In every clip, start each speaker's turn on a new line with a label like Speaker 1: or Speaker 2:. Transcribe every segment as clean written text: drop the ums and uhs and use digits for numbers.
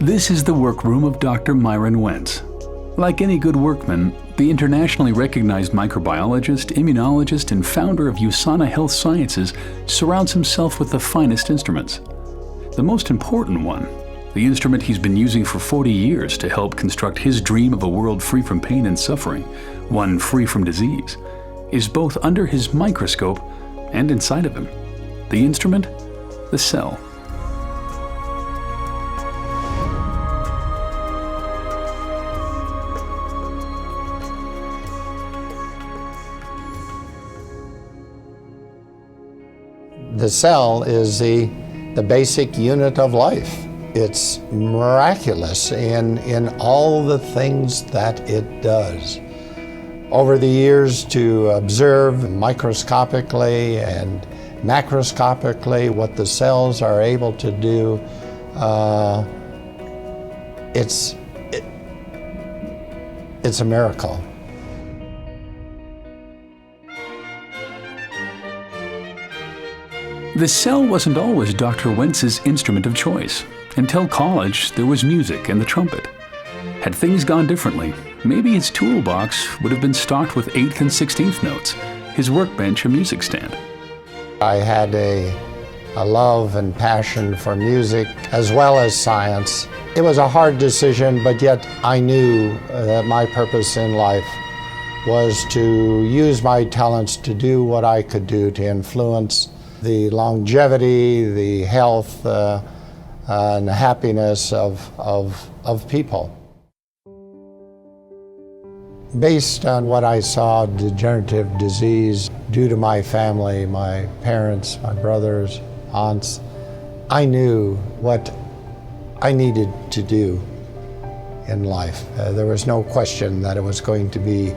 Speaker 1: This is the workroom of Dr. Myron Wentz. Like any good workman, the internationally recognized microbiologist, immunologist, and founder of USANA Health Sciences surrounds himself with the finest instruments. The most important one, the instrument he's been using for 40 years to help construct his dream of a world free from pain and suffering, one free from disease, is both under his microscope and inside of him. The instrument, the cell.
Speaker 2: The cell is the basic unit of life. It's miraculous in all the things that it does. Over the years, to observe microscopically and macroscopically what the cells are able to do, it's a miracle.
Speaker 1: The cell wasn't always Dr. Wentz's instrument of choice. Until college, there was music and the trumpet. Had things gone differently, maybe his toolbox would have been stocked with 8th and 16th notes, his workbench a music stand.
Speaker 2: I had a love and passion for music as well as science. It was a hard decision, but yet I knew that my purpose in life was to use my talents to do what I could do to influence the longevity, the health, and the happiness of people. Based on what I saw, degenerative disease due to my family, my parents, my brothers, aunts, I knew what I needed to do in life. There was no question that it was going to be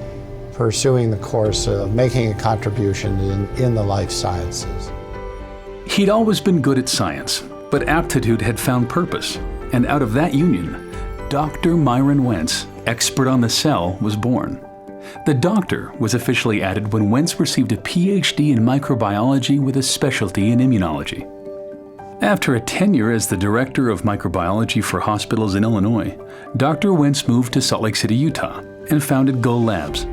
Speaker 2: pursuing the course of making a contribution in the life sciences.
Speaker 1: He'd always been good at science, but aptitude had found purpose, and out of that union, Dr. Myron Wentz, expert on the cell, was born. The doctor was officially added when Wentz received a PhD in microbiology with a specialty in immunology. After a tenure as the director of microbiology for hospitals in Illinois, Dr. Wentz moved to Salt Lake City, Utah, and founded Go Labs.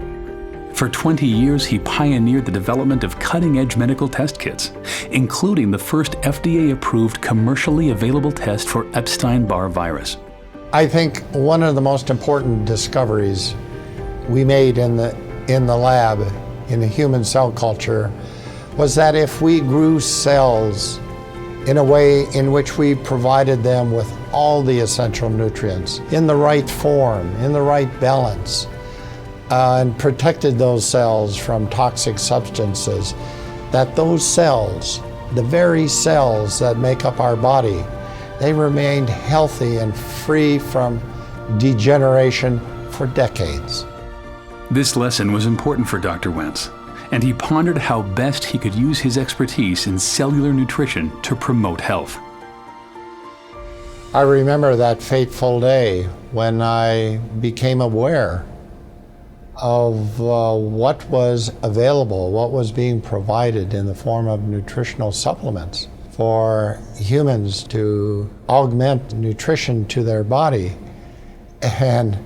Speaker 1: For 20 years, he pioneered the development of cutting-edge medical test kits, including the first FDA-approved commercially available test for Epstein-Barr virus.
Speaker 2: I think one of the most important discoveries we made in the lab, in the human cell culture, was that if we grew cells in a way in which we provided them with all the essential nutrients, in the right form, in the right balance, and protected those cells from toxic substances, that those cells, the very cells that make up our body, they remained healthy and free from degeneration for decades.
Speaker 1: This lesson was important for Dr. Wentz, and he pondered how best he could use his expertise in cellular nutrition to promote health.
Speaker 2: I remember that fateful day when I became aware of what was available, what was being provided in the form of nutritional supplements for humans to augment nutrition to their body. And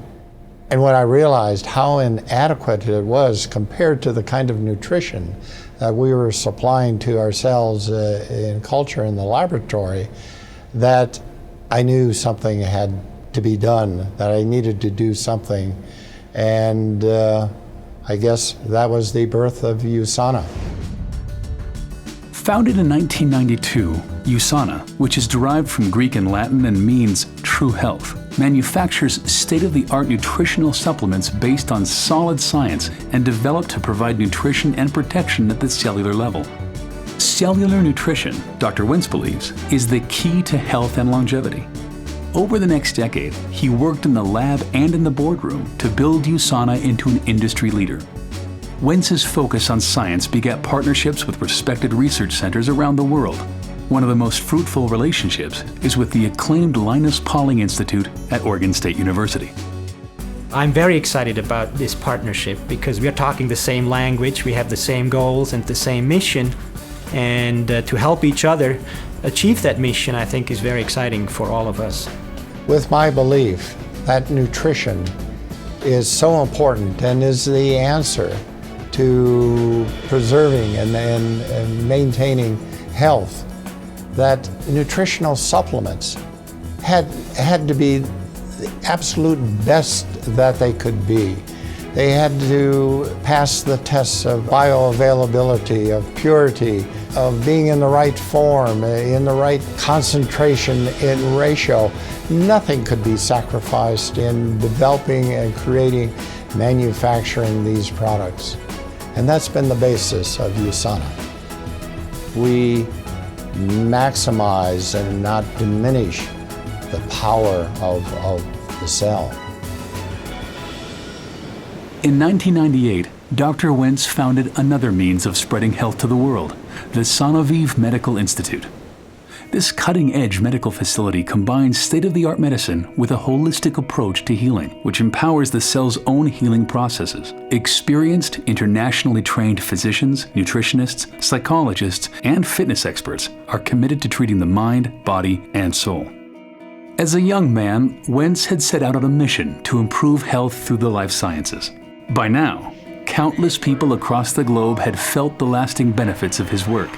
Speaker 2: when I realized how inadequate it was compared to the kind of nutrition that we were supplying to ourselves in culture in the laboratory, that I knew something had to be done, that I needed to do something. And I guess that was the birth of USANA.
Speaker 1: Founded in 1992, USANA, which is derived from Greek and Latin and means true health, manufactures state-of-the-art nutritional supplements based on solid science and developed to provide nutrition and protection at the cellular level. Cellular nutrition, Dr. Wentz believes, is the key to health and longevity. Over the next decade, he worked in the lab and in the boardroom to build USANA into an industry leader. Wentz's focus on science begat partnerships with respected research centers around the world. One of the most fruitful relationships is with the acclaimed Linus Pauling Institute at Oregon State University.
Speaker 3: I'm very excited about this partnership because we are talking the same language, we have the same goals and the same mission, and to help each other achieve that mission, I think, is very exciting for all of us.
Speaker 2: with my belief that nutrition is so important and is the answer to preserving and maintaining health, that nutritional supplements had to be the absolute best that they could be. They had to pass the tests of bioavailability, of purity, of being in the right form, in the right concentration and ratio. Nothing could be sacrificed in developing and creating, manufacturing these products. And that's been the basis of USANA. We maximize and not diminish the power of the cell.
Speaker 1: In 1998, Dr. Wentz founded another means of spreading health to the world, the Sonovive Medical Institute. This cutting-edge medical facility combines state-of-the-art medicine with a holistic approach to healing, which empowers the cell's own healing processes. Experienced, internationally trained physicians, nutritionists, psychologists, and fitness experts are committed to treating the mind, body, and soul. As a young man, Wentz had set out on a mission to improve health through the life sciences. By now, countless people across the globe had felt the lasting benefits of his work.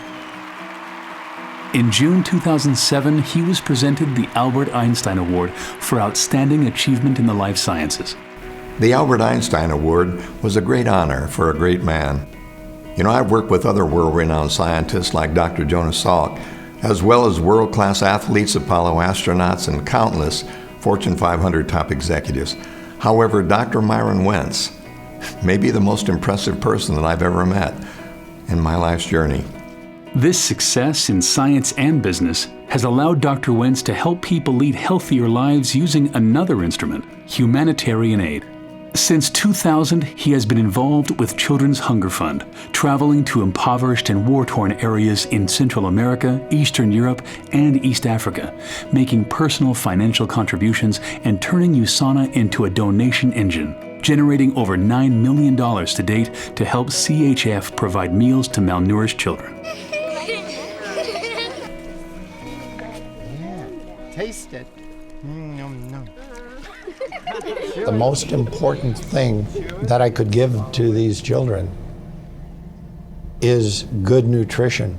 Speaker 1: In June 2007, he was presented the Albert Einstein Award for Outstanding Achievement in the Life Sciences.
Speaker 4: The Albert Einstein Award was a great honor for a great man. You know, I've worked with other world-renowned scientists like Dr. Jonas Salk, as well as world-class athletes, Apollo astronauts, and countless Fortune 500 top executives. However, Dr. Myron Wentz may be the most impressive person that I've ever met in my life's journey.
Speaker 1: This success in science and business has allowed Dr. Wentz to help people lead healthier lives using another instrument, humanitarian aid. Since 2000, he has been involved with Children's Hunger Fund, traveling to impoverished and war-torn areas in Central America, Eastern Europe, and East Africa, making personal financial contributions and turning USANA into a donation engine, generating over $9 million to date to help CHF provide meals to malnourished children.
Speaker 2: Taste it. The most important thing that I could give to these children is good nutrition.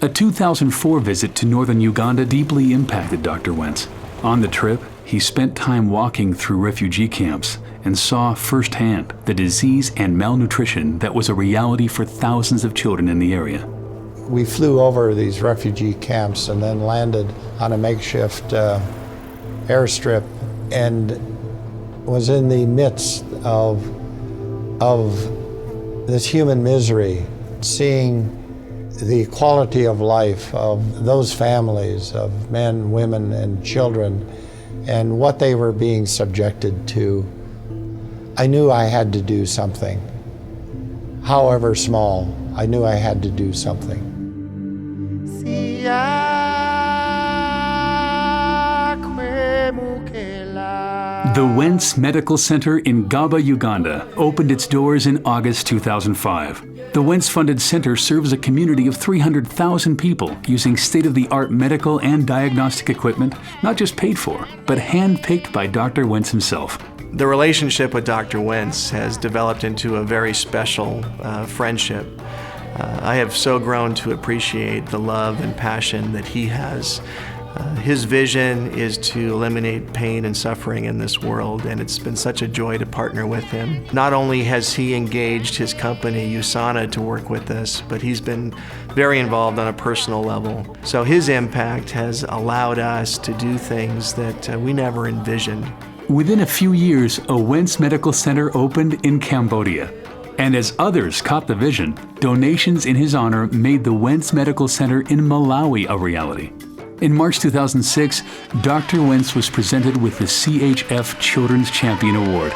Speaker 1: A 2004 visit to northern Uganda deeply impacted Dr. Wentz. On the trip, he spent time walking through refugee camps and saw firsthand the disease and malnutrition that was a reality for thousands of children in the area.
Speaker 2: We flew over these refugee camps and then landed on a makeshift airstrip and was in the midst of this human misery, seeing the quality of life of those families of men, women, and children, and what they were being subjected to. I knew I had to do something. However small, I knew I had to do something.
Speaker 1: The Wentz Medical Center in Gaba, Uganda, opened its doors in August 2005. The Wentz-funded center serves a community of 300,000 people using state-of-the-art medical and diagnostic equipment, not just paid for, but hand-picked by Dr. Wentz himself.
Speaker 5: The relationship with Dr. Wentz has developed into a very special friendship. I have so grown to appreciate the love and passion that he has. His vision is to eliminate pain and suffering in this world, and it's been such a joy to partner with him. Not only has he engaged his company, USANA, to work with us, but he's been very involved on a personal level. So his impact has allowed us to do things that we never envisioned.
Speaker 1: Within a few years, a Wentz Medical Center opened in Cambodia. And as others caught the vision, donations in his honor made the Wentz Medical Center in Malawi a reality. In March 2006, Dr. Wentz was presented with the CHF Children's Champion Award.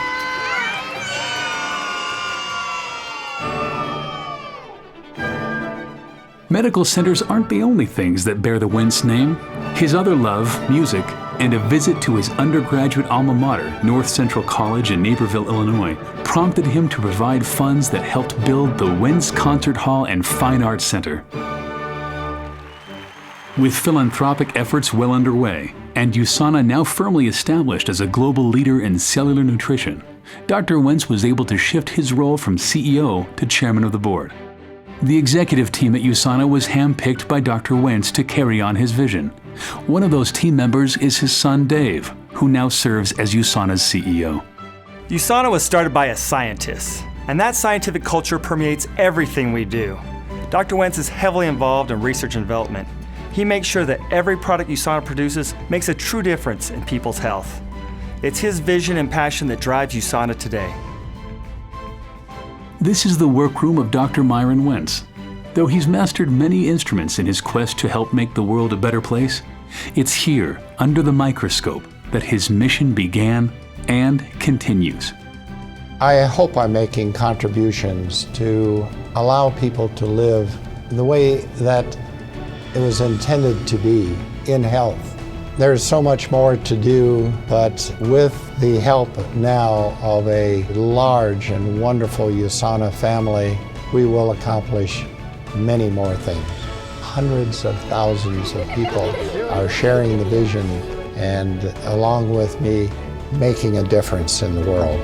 Speaker 1: Medical centers aren't the only things that bear the Wentz name. His other love, music, and a visit to his undergraduate alma mater, North Central College in Naperville, Illinois, prompted him to provide funds that helped build the Wentz Concert Hall and Fine Arts Center. With philanthropic efforts well underway, And USANA now firmly established as a global leader in cellular nutrition, Dr. Wentz was able to shift his role from CEO to chairman of the board. The executive team at USANA was handpicked by Dr. Wentz to carry on his vision. One of those team members is his son Dave, who now serves as USANA's CEO.
Speaker 6: USANA was started by a scientist, and that scientific culture permeates everything we do. Dr. Wentz is heavily involved in research and development. He makes sure that every product USANA produces makes a true difference in people's health. It's his vision and passion that drives USANA today.
Speaker 1: This is the workroom of Dr. Myron Wentz. Though he's mastered many instruments in his quest to help make the world a better place, it's here, under the microscope, that his mission began and continues.
Speaker 2: I hope I'm making contributions to allow people to live the way that it was intended to be, in health. There's so much more to do, but with the help now of a large and wonderful USANA family, we will accomplish many more things. Hundreds of thousands of people are sharing the vision and, along with me, making a difference in the world.